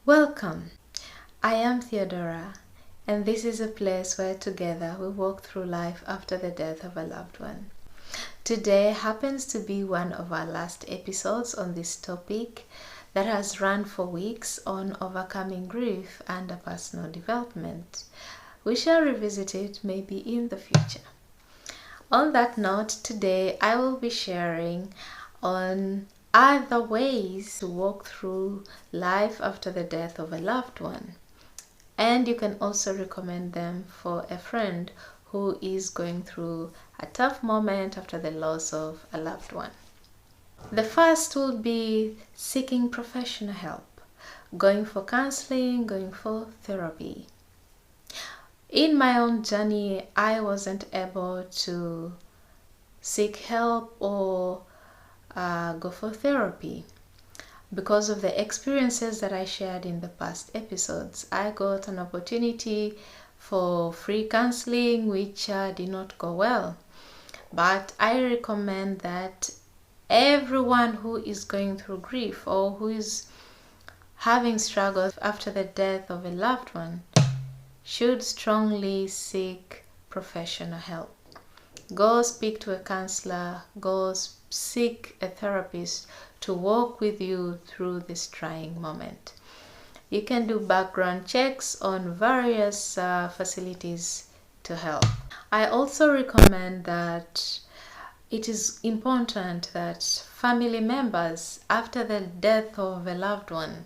Welcome. I am Theodora, and this is a place where together we walk through life after the death of a loved one. Today happens to be one of our last episodes on this topic that has run for weeks on overcoming grief and personal development. We shall revisit it maybe in the future. On that note, today I will be sharing on other ways to walk through life after the death of a loved one. And you can also recommend them for a friend who is going through a tough moment after the loss of a loved one. The first will be seeking professional help, going for counseling, going for therapy. In my own journey, I wasn't able to seek help or go for therapy. Because of the experiences that I shared in the past episodes, I got an opportunity for free counseling, which did not go well. But I recommend that everyone who is going through grief or who is having struggles after the death of a loved one should strongly seek professional help. Go speak to a counselor, go seek a therapist to walk with you through this trying moment. You can do background checks on various facilities to help. I also recommend that it is important that family members, after the death of a loved one,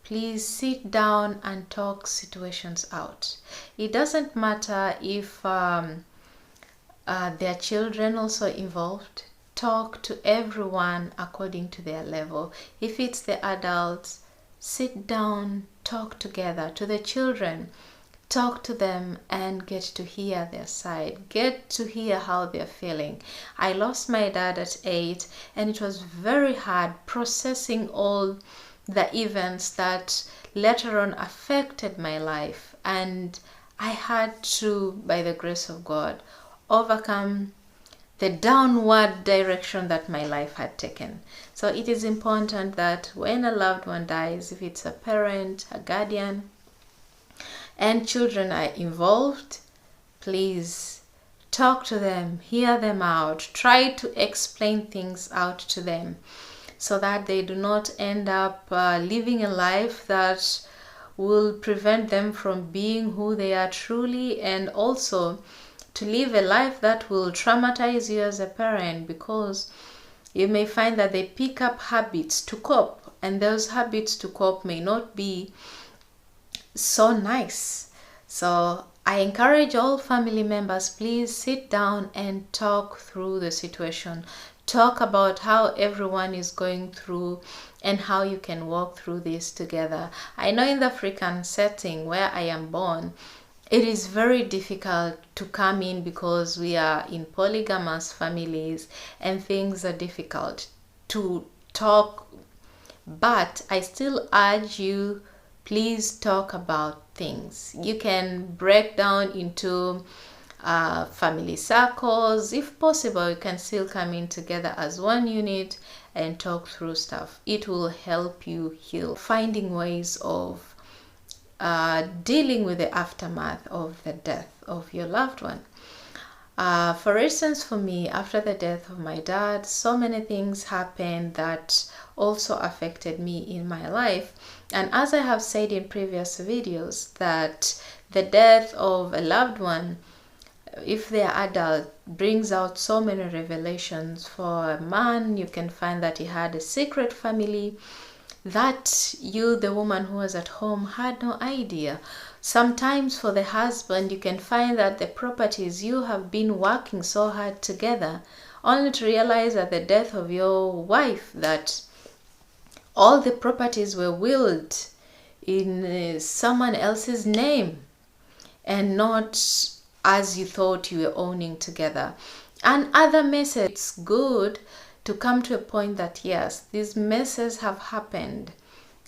please sit down and talk situations out. It doesn't matter if their children also involved. Talk to everyone according to their level. If it's the adults, sit down, talk together. To the children, talk to them and get to hear their side. Get to hear how they're feeling. I lost my dad at 8 and it was very hard processing all the events that later on affected my life, and I had to, by the grace of God, overcome the downward direction that my life had taken. So it is important that when a loved one dies, if it's a parent, a guardian, and children are involved, please talk to them, hear them out, try to explain things out to them so that they do not end up living a life that will prevent them from being who they are truly, and also to live a life that will traumatize you as a parent, because you may find that they pick up habits to cope, and those habits to cope may not be so nice. So I encourage all family members, please sit down and talk through the situation. Talk about how everyone is going through and how you can walk through this together. I know in the African setting where I am born, it is very difficult to come in because we are in polygamous families and things are difficult to talk. But I still urge you, please talk about things. You can break down into family circles. If possible, you can still come in together as one unit and talk through stuff. It will help you heal. Finding ways of dealing with the aftermath of the death of your loved one. For instance, for me, after the death of my dad, so many things happened that also affected me in my life. And as I have said in previous videos, that the death of a loved one, if they are adult, brings out so many revelations. For a man, you can find that he had a secret family that you, the woman who was at home, had no idea. Sometimes for the husband, you can find that the properties you have been working so hard together, only to realize at the death of your wife that all the properties were willed in someone else's name and not as you thought you were owning together. And other messes. It's good to come to a point that yes, these messes have happened,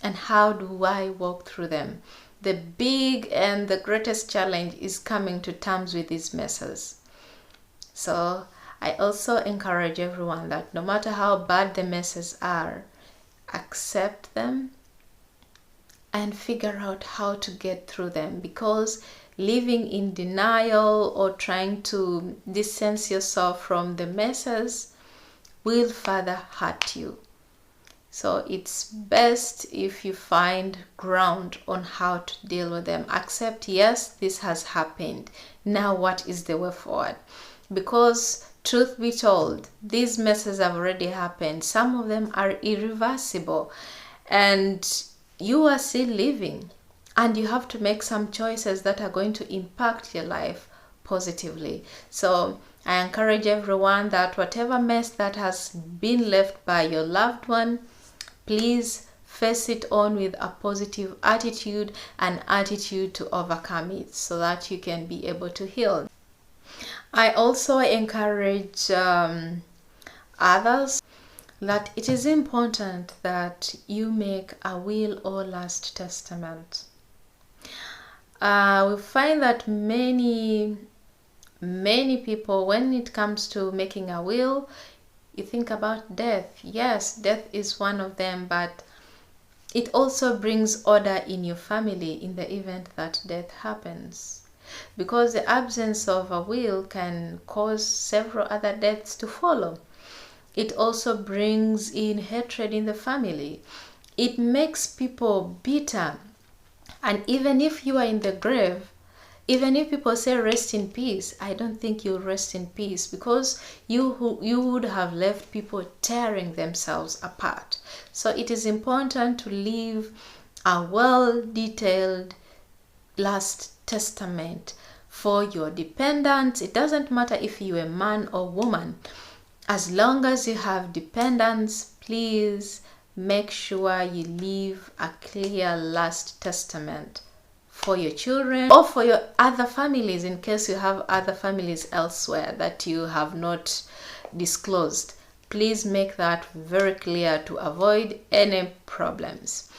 and how do I walk through them? The big and the greatest challenge is coming to terms with these messes. So I also encourage everyone that no matter how bad the messes are, accept them, and figure out how to get through them, because living in denial or trying to distance yourself from the messes will further hurt you. So it's best if you find ground on how to deal with them. Accept, yes, this has happened. Now what is the way forward? Because truth be told, these messes have already happened. Some of them are irreversible, and you are still living, and you have to make some choices that are going to impact your life positively. So I encourage everyone that whatever mess that has been left by your loved one, please face it on with a positive attitude, and attitude to overcome it, so that you can be able to heal. I also encourage others that it is important that you make a will or last testament. We find that many people, when it comes to making a will, you think about death. Yes, death is one of them, but it also brings order in your family in the event that death happens, because the absence of a will can cause several other deaths to follow. It also brings in hatred in the family. It makes people bitter. And even if you are in the grave, even if people say rest in peace, I don't think you'll rest in peace, because you would have left people tearing themselves apart. So it is important to leave a well-detailed last testament for your dependents. It doesn't matter if you're a man or woman. As long as you have dependents, please make sure you leave a clear last testament for your children or for your other families, in case you have other families elsewhere that you have not disclosed. Please make that very clear to avoid any problems.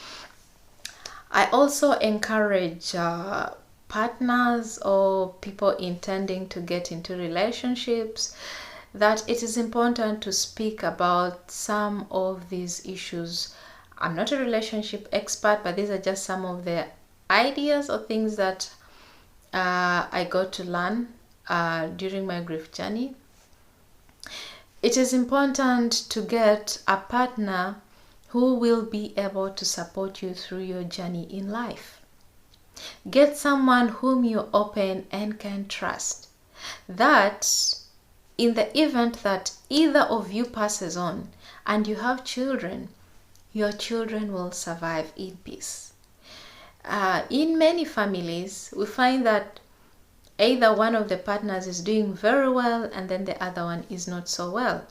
I also encourage partners or people intending to get into relationships that it is important to speak about some of these issues. I'm not a relationship expert, but these are just some of the ideas or things that I got to learn during my grief journey. It is important to get a partner who will be able to support you through your journey in life. Get someone whom you open and can trust, that in the event that either of you passes on and you have children, your children will survive in peace. In many families, we find that either one of the partners is doing very well and then the other one is not so well.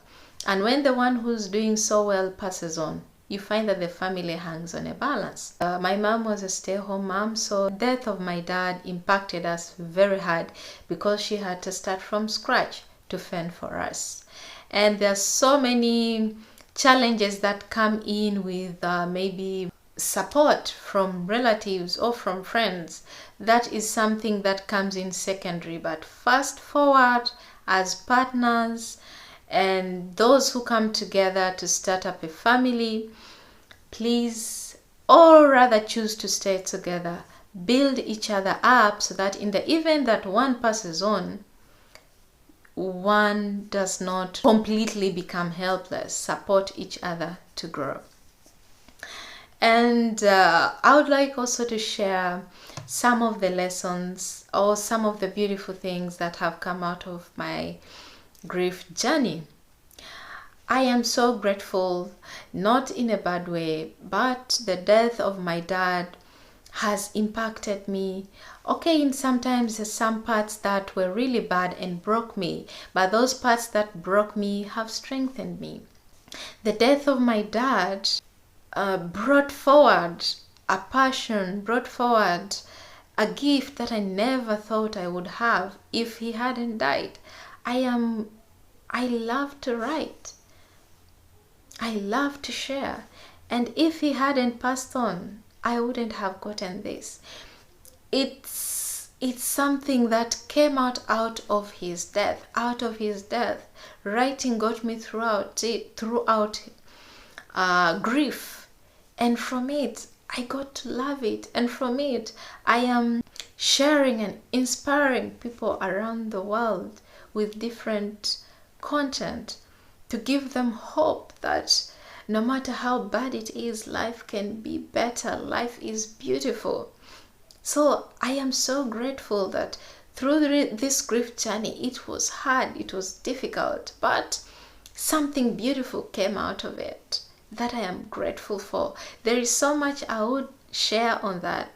And when the one who's doing so well passes on, you find that the family hangs on a balance. My mom was a stay-home mom, so the death of my dad impacted us very hard, because she had to start from scratch to fend for us. And there's so many challenges that come in with maybe support from relatives or from friends. That is something that comes in secondary, but fast forward as partners and those who come together to start up a family, please, or rather choose to stay together, build each other up, so that in the event that one passes on, one does not completely become helpless. Support each other to grow. And I would like also to share some of the lessons or some of the beautiful things that have come out of my grief journey. I am so grateful, not in a bad way, but the death of my dad has impacted me. Okay, in sometimes there's some parts that were really bad and broke me, but those parts that broke me have strengthened me. The death of my dad brought forward a passion, brought forward a gift that I never thought I would have if he hadn't died. I love to write. I love to share. And if he hadn't passed on, I wouldn't have gotten this. It's something that came out of his death. Out of his death, writing got me throughout grief. And from it, I got to love it, and from it I am sharing and inspiring people around the world with different content to give them hope that no matter how bad it is, life can be better. Life is beautiful. So I am so grateful that through this grief journey, it was hard, it was difficult, but something beautiful came out of it that I am grateful for. There is so much I would share on that,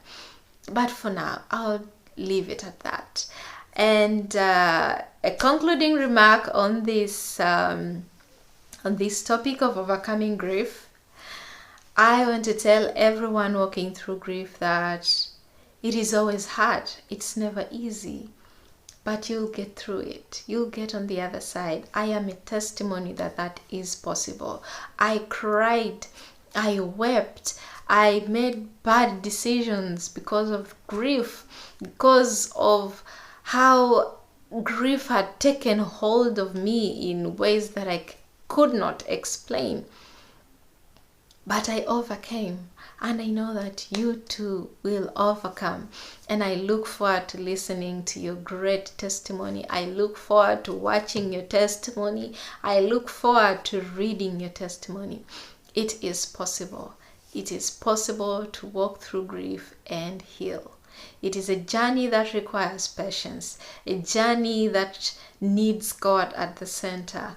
but for now, I'll leave it at that. And a concluding remark on this topic of overcoming grief, I want to tell everyone walking through grief that it is always hard. It's never easy, but you'll get through it. You'll get on the other side. I am a testimony that that is possible. I cried, I wept, I made bad decisions because of grief, because of how grief had taken hold of me in ways that I could not explain. But I overcame, and I know that you too will overcome. And I look forward to listening to your great testimony. I look forward to watching your testimony. I look forward to reading your testimony. It is possible. It is possible to walk through grief and heal. It is a journey that requires patience, a journey that needs God at the center,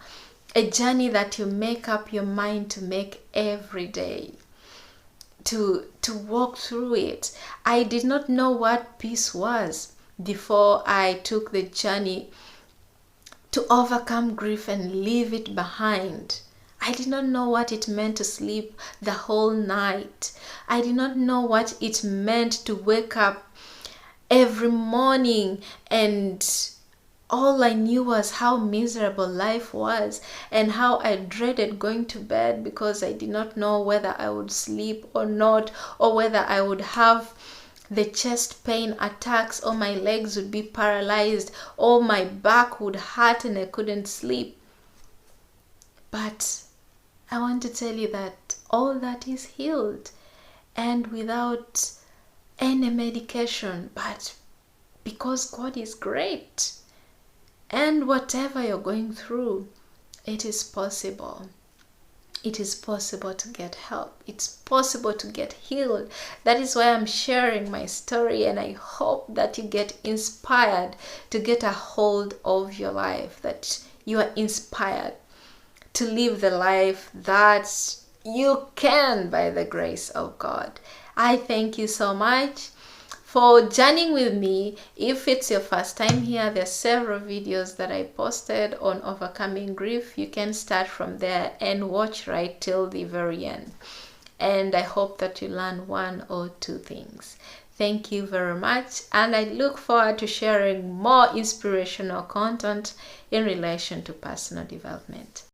a journey that you make up your mind to make every day, to walk through it. I did not know what peace was before I took the journey to overcome grief and leave it behind. I did not know what it meant to sleep the whole night. I did not know what it meant to wake up every morning, and all I knew was how miserable life was and how I dreaded going to bed because I did not know whether I would sleep or not, or whether I would have the chest pain attacks, or my legs would be paralyzed, or my back would hurt and I couldn't sleep. But I want to tell you that all that is healed, and without any medication, but because God is great. And whatever you're going through, it is possible. It is possible to get help. It's possible to get healed. That is why I'm sharing my story, and I hope that you get inspired to get a hold of your life, that you are inspired to live the life that you can by the grace of God. I thank you so much for journeying with me. If it's your first time here, there are several videos that I posted on overcoming grief. You can start from there and watch right till the very end. And I hope that you learn one or two things. Thank you very much, and I look forward to sharing more inspirational content in relation to personal development.